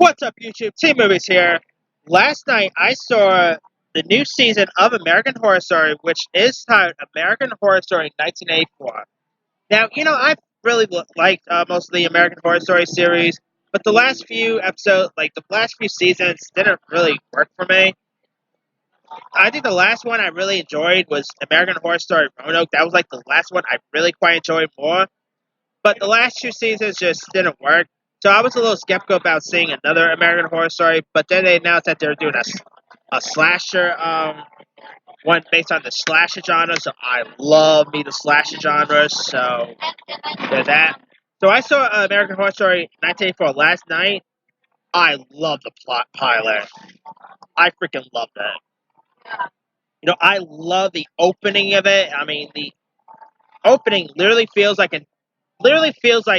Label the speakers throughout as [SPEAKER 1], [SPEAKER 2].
[SPEAKER 1] What's up, YouTube? Team Movies here. Last night I saw the new season of American Horror Story, which is titled American Horror Story 1984. Now, I've really liked most of the American Horror Story series, but the last few episodes, like the last few seasons, didn't really work for me. I think the last one I really enjoyed was American Horror Story Roanoke. That was like the last one I really quite enjoyed more. But the last two seasons just didn't work. So I was a little skeptical about seeing another American Horror Story, but then they announced that they're doing a slasher one based on the slasher genre. So I love me the slasher genre. So there's that. So I saw American Horror Story 1984 last night. I love the plot pilot. I freaking loved it. I love the opening of it. I mean, the opening literally feels like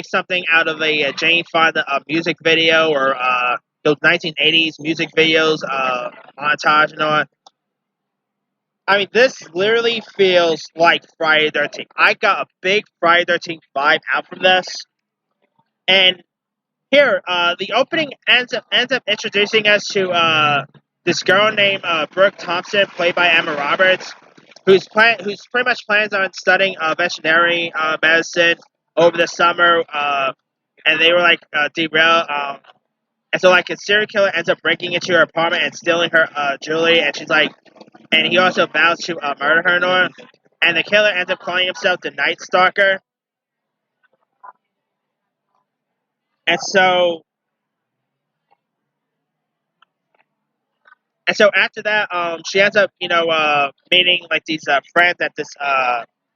[SPEAKER 1] something out of a Jane Fonda music video or those 1980s music videos, montage and all. I mean, this literally feels like Friday the 13th. I got a big Friday the 13th vibe out from this. And here, the opening ends up introducing us to this girl named Brooke Thompson, played by Emma Roberts, who's pretty much plans on studying veterinary medicine over the summer, and they were like derailed. And so like a serial killer ends up breaking into her apartment and stealing her jewelry, and she's like, and he also vows to murder her and all. And the killer ends up calling himself the Night Stalker. And so after that, she ends up, meeting like these friends at this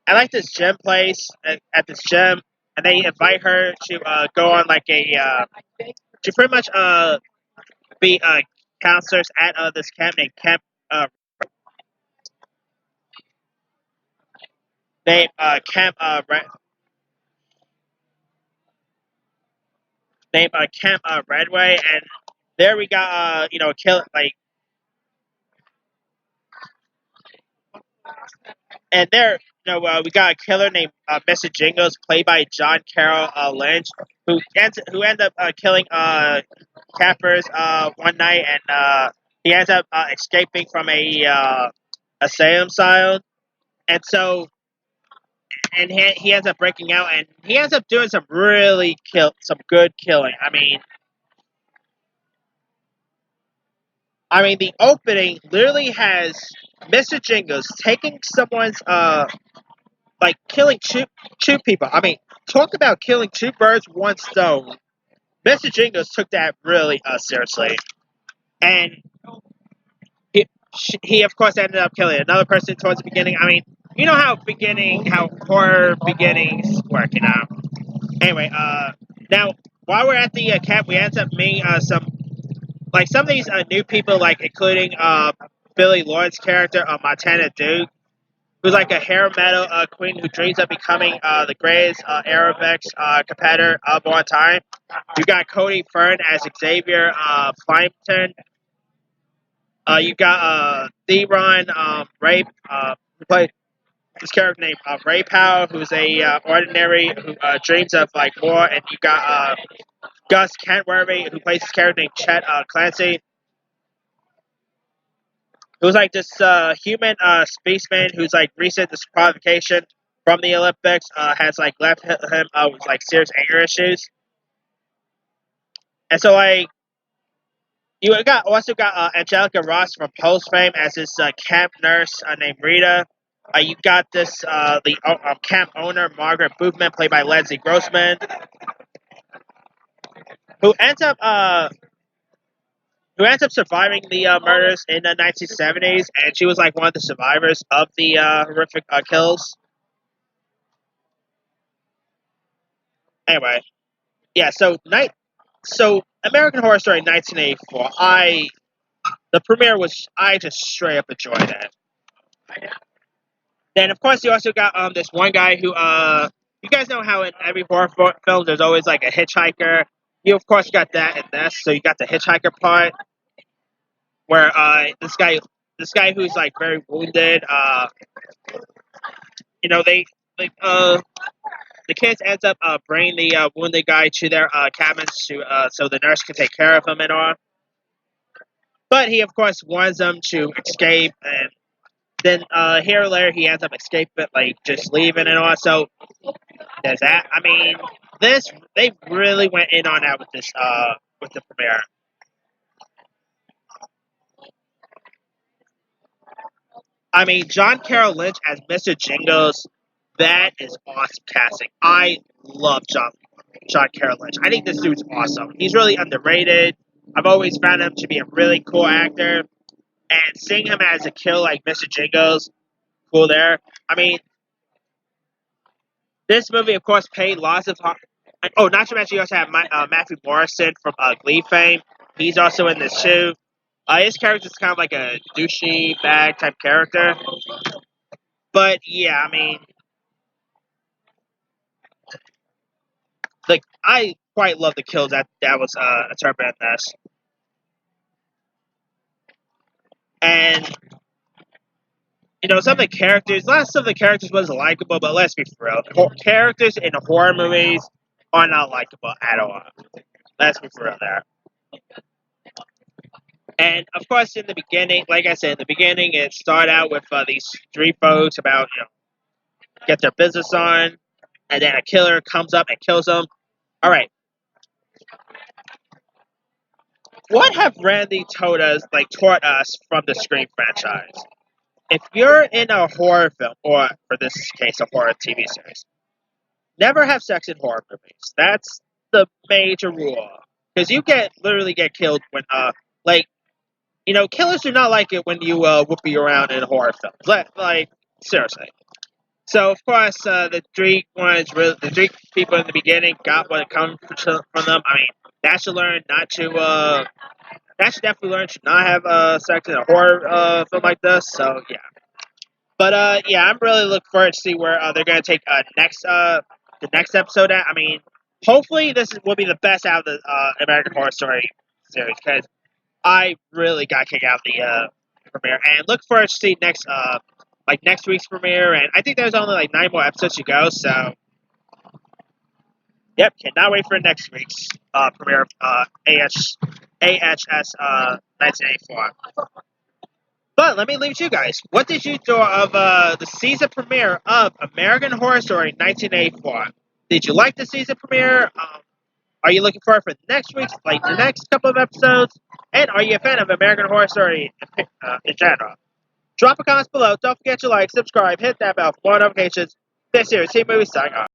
[SPEAKER 1] I like this gym place at this gym, and they invite her to go on like to pretty much be counselors at this camp named Camp Camp Redway, and there we got kill like, and there we got a killer named Mr. Jingles, played by John Carroll Lynch, who ends up killing campers one night, and he ends up escaping from a asylum. And so, and he ends up breaking out, and he ends up doing some good killing. I mean, the opening literally has Mr. Jingles taking someone's like killing two people. I mean, talk about killing two birds, one stone. Mr. Jingles took that really seriously, and he of course ended up killing another person towards the beginning. I mean, you know how horror beginnings work, you know. Anyway, now while we're at the camp, we end up meeting some of these new people, like including Billy Lloyd's character, Montana Duke, who's like a hair metal queen who dreams of becoming the greatest aerobics competitor of all time. You got Cody Fern as Xavier Flympton. You got Theron Ray, who played this character named Ray Powell, who's a ordinary who dreams of like more, and you got Gus Kentworthy, who plays this character named Chet Clancy, who's like this human spaceman who's like recent disqualification from the Olympics has like left him with like serious anger issues, and so like you also got Angelica Ross from Post fame as this camp nurse named Rita. You got this the camp owner Margaret Boofman, played by Leslie Grossman, who ends up surviving the murders in the 1970s, and she was like one of the survivors of the horrific kills. Anyway, yeah. So American Horror Story 1984. The premiere was, I just straight up enjoyed it. Then of course you also got this one guy who you guys know how in every horror film there's always like a hitchhiker. You of course got that in this, so you got the hitchhiker part where this guy who's like very wounded, they like the kids ends up bringing the wounded guy to their cabins to so the nurse can take care of him and all. But he, of course, wants them to escape, and then here or later he ends up escaping, like just leaving and all. So there's that. I mean, this they really went in on that with the premiere. I mean, John Carroll Lynch as Mr. Jingles, that is awesome casting. I love John Carroll Lynch. I think this dude's awesome. He's really underrated. I've always found him to be a really cool actor, and seeing him as a killer like Mr. Jingles, cool there. I mean, this movie, of course, paid lots of. Oh, not to mention, you also have Matthew Morrison from Glee fame. He's also in this too. His character is kind of like a douchey bag type character. But yeah, I mean, like I quite love the kills that was interpreted in this, and some of the characters. Last of the characters was likable, but let's be for real, characters in horror movies are not likable at all. Let's be for real there. And of course, in the beginning, like I said, in the beginning, it started out with these three folks about get their business on, and then a killer comes up and kills them. All right, what have Randy taught us from the Scream franchise? If you're in a horror film, or for this case, a horror TV series, never have sex in horror movies. That's the major rule. Because you literally get killed when, killers do not like it when you whoopee around in horror films. Seriously. So, of course, the three people in the beginning got what it comes from them. I mean, that should definitely learn to not have sex in a horror film like this. So, yeah. But yeah, I'm really looking forward to see where they're going to take the next episode at. I mean, hopefully will be the best out of the American Horror Story series, because I really got kicked out of the premiere, and look forward to see next week's premiere. And I think there's only like 9 more episodes to go, so yep, cannot wait for next week's premiere of AHS 1984. But let me leave it to you guys. What did you think of the season premiere of American Horror Story 1984? Did you like the season premiere? Are you looking forward for next week's, the next couple of episodes? And are you a fan of American Horror Story in general? Drop a comment below. Don't forget to like, subscribe, hit that bell for more notifications. This series, Team Movie, signing off.